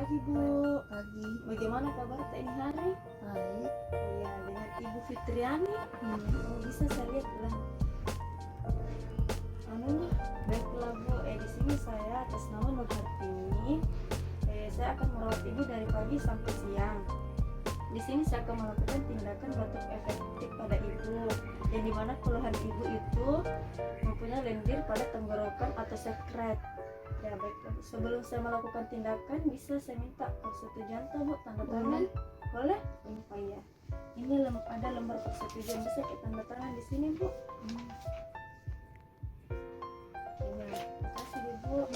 pagi Bu. Pagi. Bagaimana kabar Teh ini hari? Baik. Oh ya, dengan Ibu Fitriani. Oh, bisa saya lihat lah. Anunya, baiklah Bu. Di sini saya atas nama Nur Hartini. Saya akan merawat Ibu dari pagi sampai siang. Di sini saya akan melakukan tindakan batuk efektif pada Ibu, yang dimana keluhan Ibu itu mempunyai lendir pada tenggorokan atau sekret. Ya baiklah, sebelum saya melakukan tindakan bisa saya minta persetujuan Bu, tanda tangan. Boleh? Oh iya. Ini ada lembar persetujuan, bisa kita tanda tangan di sini Bu. Iya, makasih deh Bu.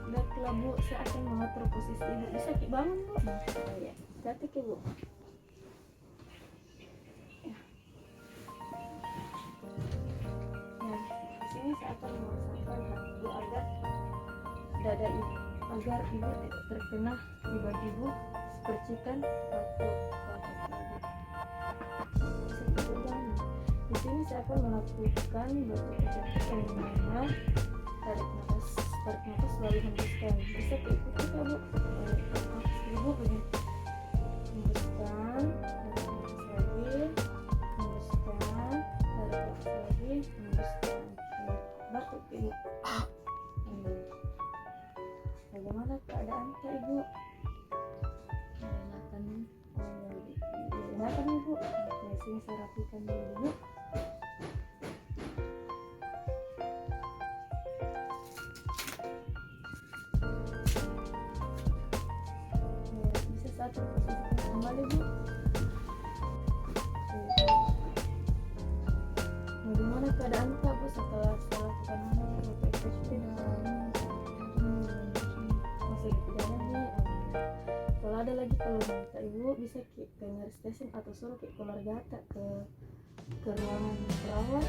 Baiklah Bu, saya akan mengatur posisi Ibu. Bisa bangun Bu? Oh iya, cantik ya Bu. Nah, di sini saya akan merasakan hati Ibu agar dada Ibu, agar Ibu tidak terkena di baju Ibu percikan batuk. Bisa Ibu bangun. Di sini saya akan melakukan batuk efektif yang dimana tarik nafas lalu hembuskan. Bisa diikuti ya Bu. Nafas Ibu begini, hembuskan, tarik nafas lagi, hembuskan, tarik nafas lagi, hembuskan. Batuk Ibu. Bagaimana keadaan Kak Ibu? Mengenakan Enakan Ibu. Nah, sini saya rapikan dulu. Bisa satu posisi kembali Bu. Bagaimana keadaan Kak Bu setelah saya lakukan batuk efektif? Masih tidak ada nih. Kalau ada lagi keluhan Kak Ibu bisa ke nurse station atau suruh ke keluarga ke ruangan perawat